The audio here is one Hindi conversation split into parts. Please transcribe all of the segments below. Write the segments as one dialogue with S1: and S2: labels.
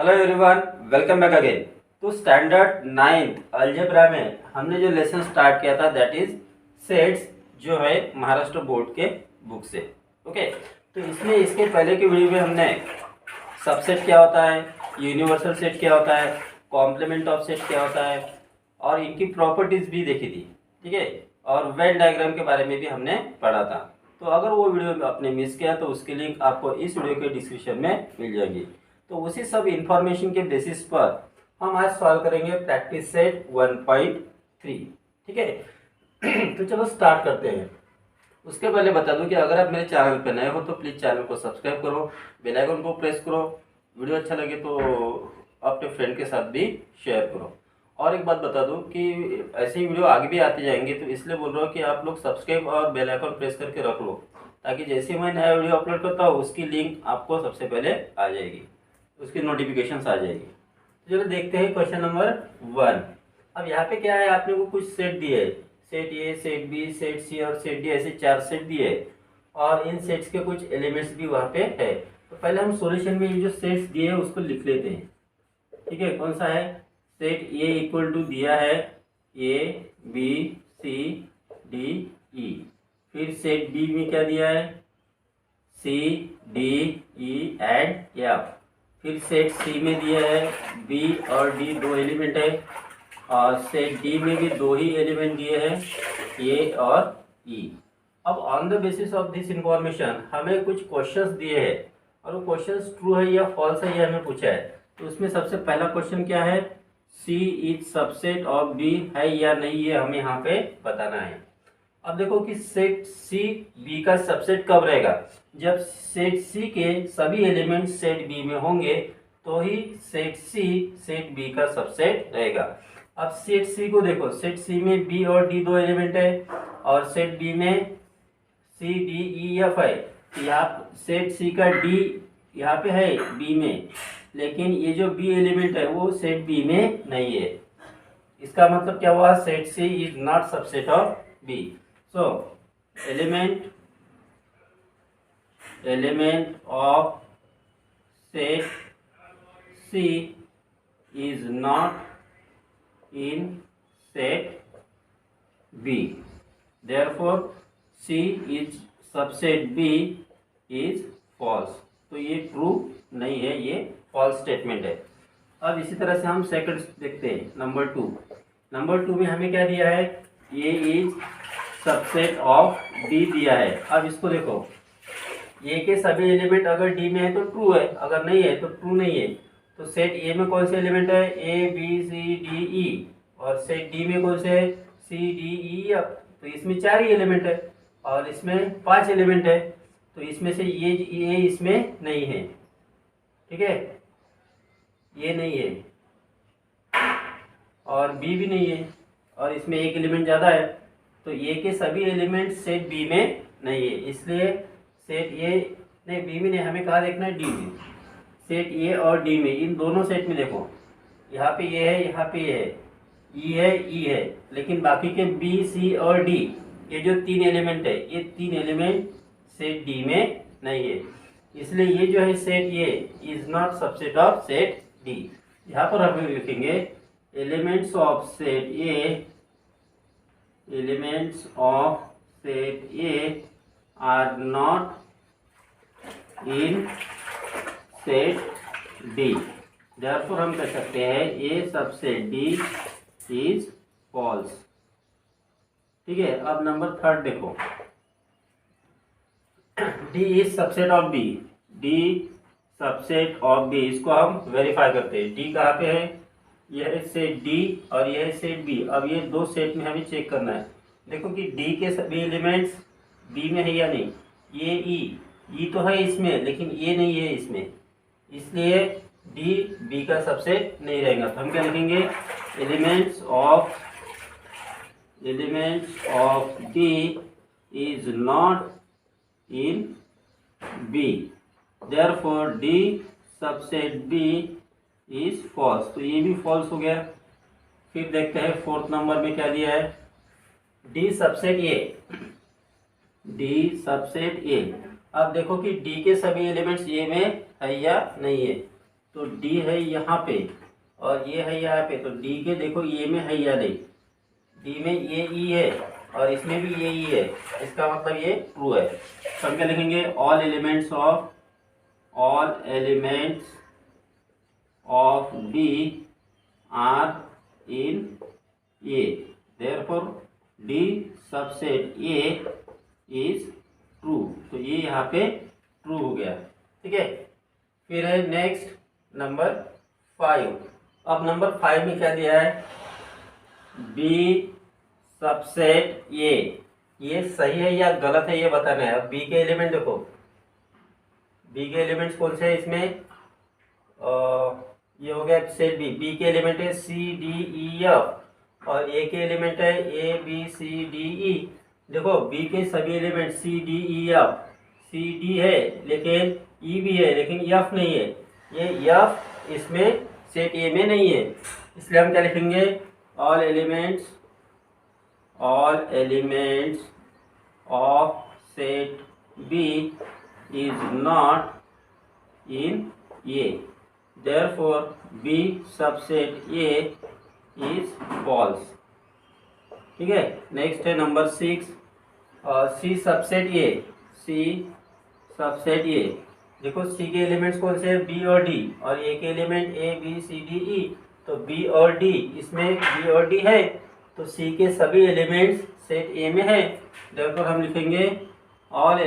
S1: Hello everyone, welcome back again. तो स्टैंडर्ड 9th अलजेब्रा में हमने जो लेसन स्टार्ट किया था दैट इज सेट्स, जो है महाराष्ट्र बोर्ड के बुक से। ओके, तो इसमें इसके पहले की वीडियो में हमने सबसेट क्या होता है, यूनिवर्सल सेट क्या होता है, कॉम्प्लीमेंट ऑफ सेट क्या होता है और इनकी प्रॉपर्टीज भी देखी थी। ठीक है, और वेन डायग्राम के बारे में भी हमने पढ़ा था। तो अगर वो वीडियो आपने मिस किया तो उसकी लिंक आपको इस वीडियो के डिस्क्रिप्शन में मिल जाएगी। तो उसी सब इंफॉर्मेशन के बेसिस पर हम आज सॉल्व करेंगे प्रैक्टिस सेट 1.3। ठीक है, तो चलो स्टार्ट करते हैं। उसके पहले बता दूं कि अगर आप मेरे चैनल पर नए हो तो प्लीज़ चैनल को सब्सक्राइब करो, बेल आइकन को प्रेस करो, वीडियो अच्छा लगे तो अपने फ्रेंड के साथ भी शेयर करो। और एक बात बता दूं कि ऐसे ही वीडियो आगे भी आते जाएंगे, तो इसलिए बोल रहा हूँ कि आप लोग सब्सक्राइब और बेल आइकन प्रेस करके रख लो, ताकि जैसे मैं नया वीडियो अपलोड करता हूँ उसकी लिंक आपको सबसे पहले आ जाएगी, उसकी नोटिफिकेशंस आ जाएगी। तो चलो देखते हैं क्वेश्चन नंबर 1। अब यहाँ पे क्या है, आपने को कुछ सेट दिए है, set A, set B, set C और सेट डी, ऐसे 4 सेट दिए है और इन सेट्स के कुछ एलिमेंट्स भी वहाँ पे है। तो पहले हम सॉल्यूशन में ये जो सेट्स दिए हैं उसको लिख लेते हैं। ठीक है, कौन सा है, सेट ए इक्वल टू दिया है ए बी सी डी ई। फिर सेट बी में क्या दिया है, C D E and F. फिर सेट सी में दिया है बी और डी, 2 एलिमेंट है। और सेट डी में भी 2 ही एलिमेंट दिए हैं, ए और ई। अब on the basis of this information हमें कुछ क्वेश्चंस दिए हैं और वो क्वेश्चंस ट्रू है या फॉल्स है ये हमें पूछा है। तो उसमें सबसे पहला क्वेश्चन क्या है, सी इज सबसेट ऑफ बी है या नहीं, ये हमें यहाँ पे बताना है। अब देखो कि सेट सी बी का सबसेट कब रहेगा, जब सेट सी के सभी एलिमेंट सेट बी में होंगे तो ही सेट सी सेट बी का सबसेट रहेगा। अब सेट सी को देखो, सेट सी में बी और डी 2 एलिमेंट है और सेट बी में सी डी ई एफ है। यहाँ सेट सी का डी यहाँ पे है बी में, लेकिन ये जो बी एलिमेंट है वो सेट बी में नहीं है। इसका मतलब क्या हुआ, set C is not subset of B. So element of set C is not in set B. Therefore, C is subset B is false. तो ये ट्रू नहीं है, ये फॉल्स स्टेटमेंट है। अब इसी तरह से हम सेकंड देखते हैं, नंबर 2। नंबर 2 में हमें क्या दिया है, ये इज सबसेट ऑफ डी दिया है। अब इसको देखो, ए के सभी एलिमेंट अगर डी में है तो ट्रू है, अगर नहीं है तो ट्रू नहीं है। तो सेट ए में कौन से एलिमेंट है, ए बी सी डी ई, और सेट डी में कौन से है, सी डी ई एफ। तो इसमें 4 ही एलिमेंट है और इसमें 5 एलिमेंट है, तो इसमें से ये इसमें नहीं है। ठीक है, ये नहीं है और बी भी नहीं है और इसमें एक एलिमेंट ज़्यादा है, तो ए के सभी एलिमेंट सेट बी में नहीं है। इसलिए सेट ए नहीं, बी में नहीं, हमें कहाँ देखना है, डी में। सेट ए और डी में, इन दोनों सेट में देखो, यहाँ पे ये है, यहाँ पे ये है, ई है, ई है, लेकिन बाकी के बी सी और डी, ये जो 3 एलिमेंट है, ये 3 एलिमेंट सेट डी में नहीं है। इसलिए ये जो है set A is not subset of set D. यहाँ पर हम लिखेंगे elements of set A, elements of set A are not in set D. therefore हम कह सकते हैं A subset D is false. ठीक है, अब नंबर 3 देखो, D is subset of B, D subset of B, इसको हम वेरीफाई करते हैं। डी कहाँ पे है, यह है सेट डी और यह है सेट बी। अब ये 2 सेट में हमें चेक करना है। देखो कि डी के सभी एलिमेंट्स बी में है या नहीं। ये ई तो है इसमें, लेकिन ये नहीं है इसमें, इसलिए डी बी का सबसेट नहीं रहेगा। तो हम क्या लिखेंगे, elements of D is not in B, therefore D subset B is false. तो ये भी फॉल्स हो गया। फिर देखते हैं 4th नंबर में क्या दिया है, डी सबसेट ए, डी सबसेट ए। अब देखो कि डी के सभी एलिमेंट्स ए में है या नहीं है। तो डी है यहाँ पे और ये है यहाँ पे, तो डी के देखो ये में है या नहीं, डी में ये ई है और इसमें भी ये ई है, इसका मतलब ये ट्रू है। तो हम क्या लिखेंगे, all elements of B are in A, therefore D subset A is true. तो ये यहाँ पे ट्रू हो गया, ठीक है। फिर है नेक्स्ट नंबर 5। अब नंबर 5 में क्या दिया है, बी सबसेट ए, ये सही है या गलत है ये बताना है। अब बी के एलिमेंट देखो, बी के एलिमेंट्स कौन से हैं इसमें, ये हो गया सेट बी, बी के एलिमेंट है सी डी ई एफ और ए के एलिमेंट है ए बी सी डी ई। देखो बी के सभी element C D E F, C D है लेकिन ई भी है लेकिन एफ नहीं है, ये एफ इसमें सेट ए में नहीं है, इसलिए हम क्या लिखेंगे, all elements of set B is not in A, therefore B subset A is false, ठीक है। नेक्स्ट है number 6, C subset A, C subset A। देखो C के एलिमेंट्स कौन से हैं, B और D, और A के element A B C D E, तो B और D, इसमें B और D है तो C के सभी एलिमेंट्स सेट A में है, therefore हम लिखेंगे all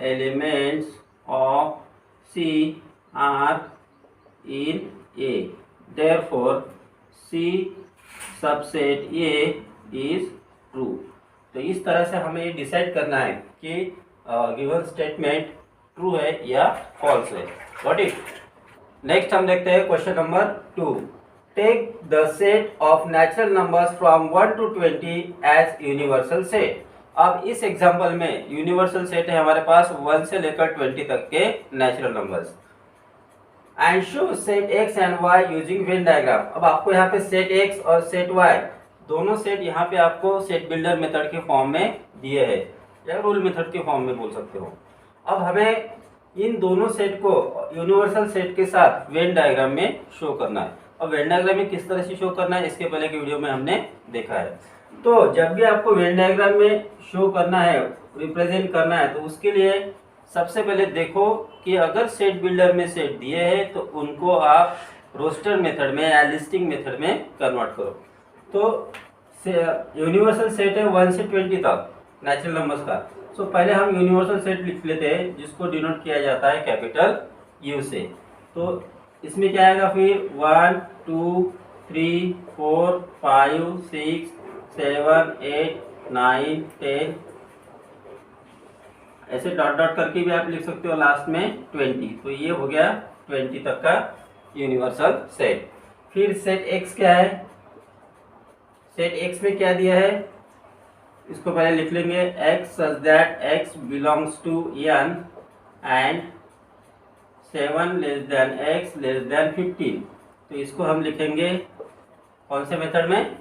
S1: elements of C are in A, therefore C subset A is true। तो इस तरह से हमें ये डिसाइड करना है कि गिवन स्टेटमेंट ट्रू है या फॉल्स है। Got it. नेक्स्ट हम देखते हैं question number 2। Take the set of natural numbers from 1 to 20 as universal set. अब इस एग्जांपल में यूनिवर्सल सेट है हमारे पास 1 से लेकर 20 तक के natural numbers. And show set X and Y using Venn diagram. अब आपको यहाँ पे सेट एक्स और सेट वाई दोनों सेट यहाँ पे आपको सेट बिल्डर मेथड के फॉर्म में दिए हैं या रूल मेथड के फॉर्म में बोल सकते हो। अब हमें इन दोनों सेट को यूनिवर्सल सेट के साथ वेन डायग्राम में शो करना है। अब वेन डायग्राम में किस तरह से शो करना है इसके पहले की वीडियो में हमने देखा है। तो जब भी आपको वेन डायग्राम में शो करना है, रिप्रेजेंट करना है, तो उसके लिए सबसे पहले देखो कि अगर सेट बिल्डर में सेट दिए हैं तो उनको आप रोस्टर मेथड में या लिस्टिंग मेथड में कन्वर्ट करो। तो यूनिवर्सल सेट है 1 से 20 तक नेचुरल नंबर्स का। सो पहले हम यूनिवर्सल सेट लिख लेते हैं जिसको डिनोट किया जाता है कैपिटल यू से। तो इसमें क्या आएगा फिर 1 2 3 4 5 6 7 8 9 10, ऐसे डॉट डॉट करके भी आप लिख सकते हो लास्ट में 20। तो ये हो गया 20 तक का यूनिवर्सल सेट। फिर सेट एक्स क्या है, सेट एक्स में क्या दिया है इसको पहले लिख लेंगे, X such that X belongs to n and 7 less than X less than 15। तो इसको हम लिखेंगे कौन से मेथड में,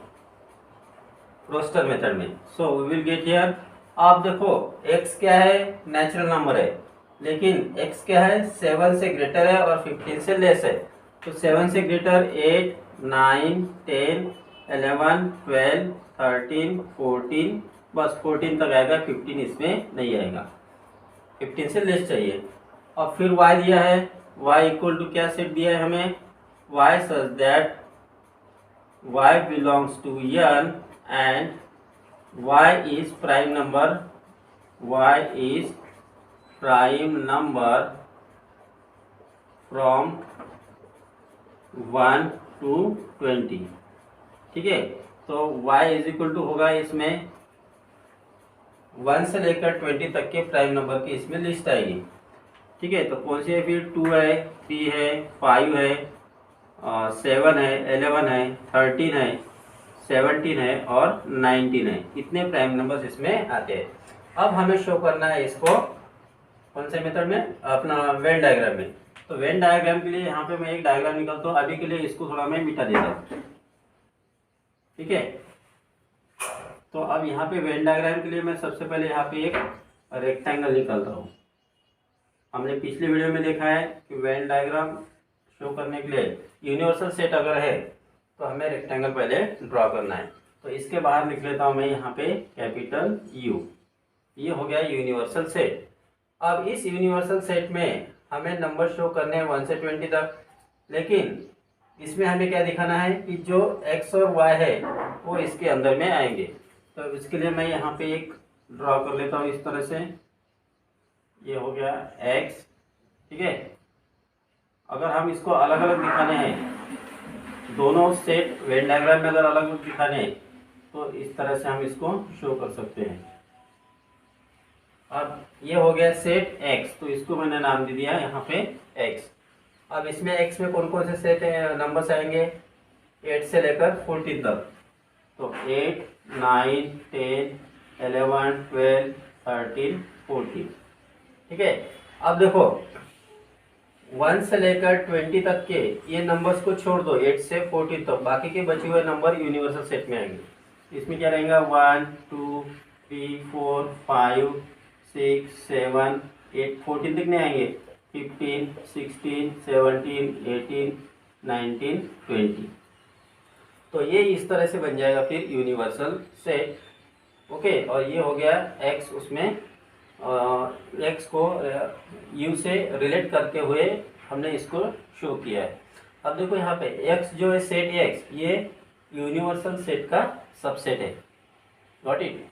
S1: रोस्टर मेथड में। So we will get here. आप देखो x क्या है, नेचुरल नंबर है, लेकिन x क्या है 7 से ग्रेटर है और 15 से लेस है। तो 7 से ग्रेटर 8 9 10 11 12 13 14, बस 14 तक आएगा, 15 इसमें नहीं आएगा, 15 से लेस चाहिए। और फिर y दिया है, y इक्वल टू क्या सेट दिया है हमें, y such that y belongs to n and y is prime number, y is prime number from 1 to 20, ठीक है। तो y इज इक्वल टू होगा इसमें 1 से लेकर 20 तक के प्राइम नंबर की इसमें लिस्ट आएगी, ठीक है। तो कौन सी है फिर 2 है, 3 है, 5 है, 7 है, 11 है, 13 है, 17 है और 19 है। इतने प्राइम नंबर्स इसमें आते हैं। अब हमें शो करना है इसको कौन से मेथड में, अपना वेन डायग्राम में। तो वेन डायग्राम के लिए यहाँ पे मैं एक डायग्राम निकालता हूँ, अभी के लिए इसको थोड़ा मैं मिटा देता हूँ, ठीक है। तो अब यहाँ पे वेन डायग्राम के लिए मैं सबसे पहले यहाँ पे एक रेक्टेंगल निकालता हूँ। हमने पिछले वीडियो में देखा है कि वेन डायग्राम शो करने के लिए यूनिवर्सल सेट अगर है तो हमें रेक्टेंगल पहले ड्रॉ करना है। तो इसके बाहर लिख लेता हूँ मैं यहाँ पे कैपिटल यू। ये हो गया यूनिवर्सल सेट। अब इस यूनिवर्सल सेट में हमें नंबर शो करने हैं 1 से 20 तक, लेकिन इसमें हमें क्या दिखाना है कि जो x और y है वो इसके अंदर में आएंगे। तो इसके लिए मैं यहाँ पे एक ड्रॉ कर लेता हूँ इस तरह से। ये हो गया x, ठीक है। अगर हम इसको अलग अलग दिखाने हैं, दोनों सेट वेन डायग्राम में अगर अलग अलग दिखाने हैं तो इस तरह से हम इसको शो कर सकते हैं। अब ये हो गया सेट x, तो इसको मैंने नाम दे दिया यहाँ पे x। अब इसमें x में कौन कौन से सेट नंबर्स आएंगे, 8 से लेकर 14 तक। तो 8, 9, 10, 11, 12, 13, 14, ठीक है। अब देखो 1 से लेकर 20 तक के ये नंबर्स को छोड़ दो, 8 से 14 तक, बाकी के बचे हुए नंबर यूनिवर्सल सेट में आएंगे। इसमें क्या रहेगा 1, 2, 3, 4, 5, 6, 7, 8, 14 तक नहीं आएंगे, 15, 16, 17, 18, 19, 20। तो ये इस तरह से बन जाएगा फिर यूनिवर्सल सेट। ओके, और ये हो गया x, उसमें x को u से रिलेट करते हुए हमने इसको शो किया है। अब देखो यहाँ पे x जो है सेट x, ये यूनिवर्सल सेट का सबसेट है। Got it.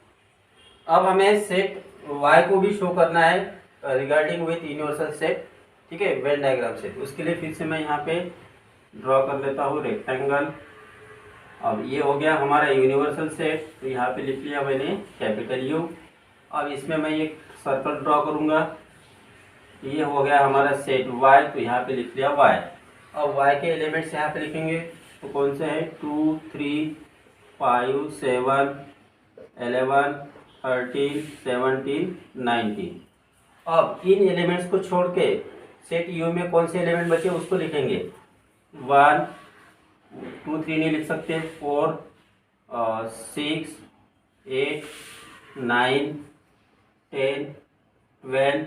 S1: अब हमें सेट y को भी शो करना है रिगार्डिंग विथ यूनिवर्सल सेट, ठीक है, वेन डायग्राम से। उसके लिए फिर से मैं यहाँ पे ड्रॉ कर लेता हूँ रेक्टेंगल। अब ये हो गया हमारा यूनिवर्सल सेट, तो यहाँ पे लिख लिया मैंने कैपिटल U। अब इसमें मैं एक सर्कल ड्रॉ करूँगा। ये हो गया हमारा सेट y, तो यहाँ पे लिख लिया y। अब y के एलिमेंट्स यहाँ पे लिखेंगे, तो कौन से हैं 2, 3, 5, 7, 11, 13, 17, 19। अब इन एलिमेंट्स को छोड़ के सेट U में कौन से एलिमेंट बचे उसको लिखेंगे। 1, 2, 3 नहीं लिख सकते, 4, 6, 8, 9, 10, 12,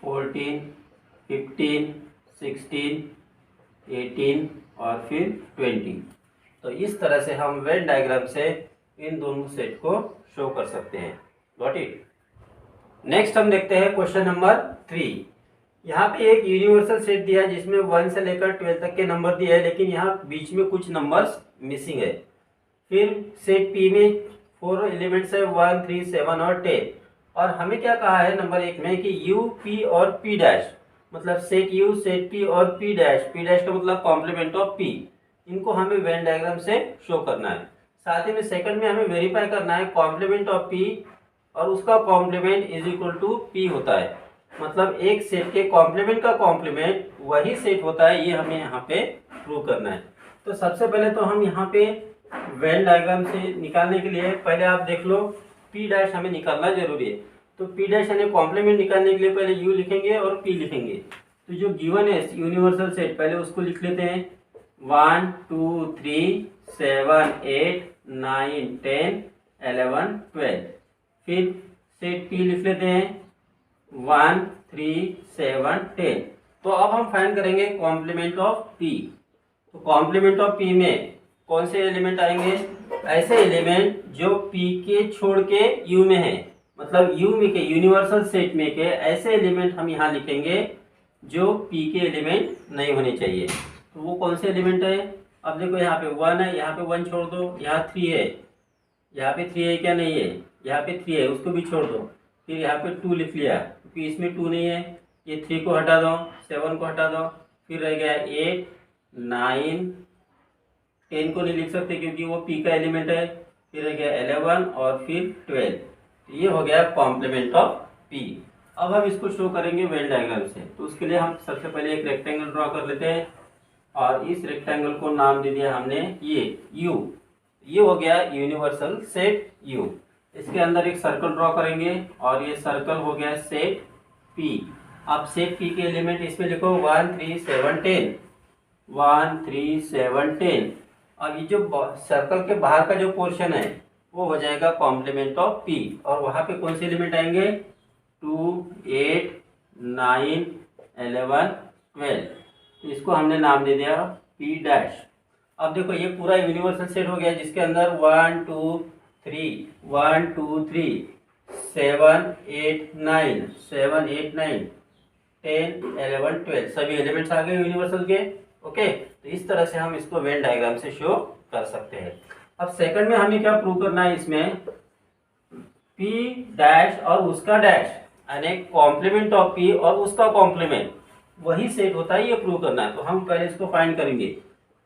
S1: 14, 15, 16, 18 और फिर 20। तो इस तरह से हम वेन डायग्राम से इन दोनों सेट को शो कर सकते हैं। Got it. नेक्स्ट हम देखते हैं क्वेश्चन नंबर 3। यहाँ पे एक यूनिवर्सल सेट दिया है जिसमें 1 से लेकर 12 तक के नंबर दिए हैं, लेकिन यहाँ बीच में कुछ नंबर्स मिसिंग है। फिर सेट P में 4 एलिमेंट्स है 1, 3, 7 और 10। और हमें क्या कहा है नंबर 1 में कि U, P और P डैश, मतलब सेट U, सेट P और P डैश, P डैश का मतलब कॉम्प्लीमेंट ऑफ P, इनको हमें वेन डायग्राम से शो करना है। साथ ही में सेकंड में हमें वेरीफाई करना है कॉम्प्लीमेंट ऑफ P और उसका complement is equal to P होता है। मतलब एक सेट के कॉम्प्लीमेंट का कॉम्प्लीमेंट वही सेट होता है, ये हमें यहाँ पे प्रूव करना है। तो सबसे पहले तो हम यहाँ पे वेन डायग्राम से निकालने के लिए पहले आप देख लो P डैश हमें निकालना जरूरी है। तो P डैश यानी कॉम्प्लीमेंट निकालने के लिए पहले U लिखेंगे और P लिखेंगे। तो जो गिवन है यूनिवर्सल सेट पहले उसको लिख लेते हैं 1, 2, 3, 7, 8, 9, 10, 11, 12। फिर सेट P लिख लेते हैं 1, 3, 7, 10। तो अब हम फाइंड करेंगे कॉम्प्लीमेंट ऑफ P। तो कॉम्प्लीमेंट ऑफ P में कौन से एलिमेंट आएंगे, ऐसे एलिमेंट जो P के छोड़ के U में है, मतलब U में के यूनिवर्सल सेट में के ऐसे एलिमेंट हम यहाँ लिखेंगे जो P के एलिमेंट नहीं होने चाहिए। तो वो कौन से एलिमेंट है, अब देखो यहाँ पे 1 है, यहाँ पे 1 छोड़ दो, यहाँ 3 है, यहाँ पे 3 है क्या नहीं है, यहाँ पे 3 है उसको भी छोड़ दो। फिर यहाँ पे 2 लिख लिया क्योंकि इसमें 2 नहीं है, ये 3 को हटा दो, 7 को हटा दो, फिर रह गया 8, 9, 10 को नहीं लिख सकते क्योंकि वो P का एलिमेंट है, फिर रह गया 11 और फिर 12। ये हो गया कॉम्प्लीमेंट ऑफ P। अब हम इसको शो करेंगे वेन डायग्राम से। तो उसके लिए हम सबसे पहले एक रेक्टेंगल ड्रॉ कर लेते हैं और इस रेक्टेंगल को नाम दे दिया हमने ये U। ये हो गया यूनिवर्सल सेट U। इसके अंदर एक सर्कल ड्रॉ करेंगे और ये सर्कल हो गया सेट P। अब सेट P के एलिमेंट इसमें लिखो 1, 3, 7, 10, 1, 3, 7, 10। अब ये जो सर्कल के बाहर का जो पोर्शन है वो हो जाएगा कॉम्प्लीमेंट ऑफ P। और वहाँ पे कौन से एलिमेंट आएंगे 2, 8, 9, 11, 12। तो इसको हमने नाम दे दिया P डैश। अब देखो ये पूरा यूनिवर्सल सेट हो गया जिसके अंदर 1 2 3 1 2 3 7 8 9 7 8 9 10 11 12 सभी एलिमेंट्स आ गए यूनिवर्सल के। ओके, तो इस तरह से हम इसको वेन डायग्राम से शो कर सकते हैं। अब सेकंड में हमें क्या प्रूव करना है, इसमें P डैश और उसका डैश यानी कॉम्प्लीमेंट ऑफ P और उसका कॉम्प्लीमेंट वही सेट होता है, ये प्रूव करना है। तो हम पहले इसको फाइंड करेंगे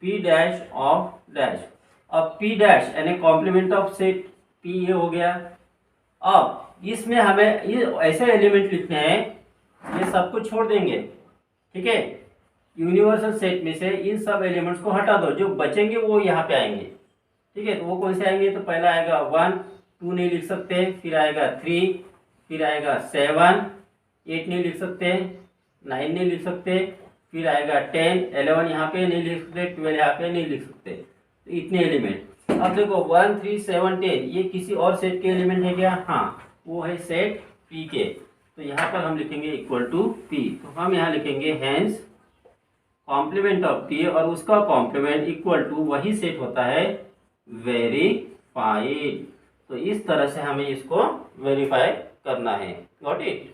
S1: P डैश ऑफ डैश। अब P डैश यानी कॉम्प्लीमेंट ऑफ सेट P ये हो गया। अब इसमें हमें ये ऐसे एलिमेंट लिखने हैं, ये सब कुछ छोड़ देंगे, ठीक है। यूनिवर्सल सेट में से इन सब एलिमेंट्स को हटा दो, जो बचेंगे वो यहाँ पे आएंगे, ठीक है। तो वो कौन से आएंगे, तो पहला आएगा 1 2 नहीं लिख सकते, फिर आएगा 3, फिर आएगा 7 8 नहीं लिख सकते, 9 नहीं लिख सकते, फिर आएगा 10 11 यहाँ पे नहीं लिख सकते, 12 यहाँ पे नहीं लिख सकते। तो इतने एलिमेंट। अब देखो 1 3 7 10 ये किसी और सेट के एलिमेंट है क्या, हाँ वो है सेट P के। तो यहाँ पर हम लिखेंगे इक्वल टू P। तो हम यहाँ लिखेंगे हैंस कॉम्प्लीमेंट ऑफ P और उसका कॉम्प्लीमेंट इक्वल टू वही सेट होता है वेरीफाइड। तो इस तरह से हमें इसको वेरीफाई करना है। Got it.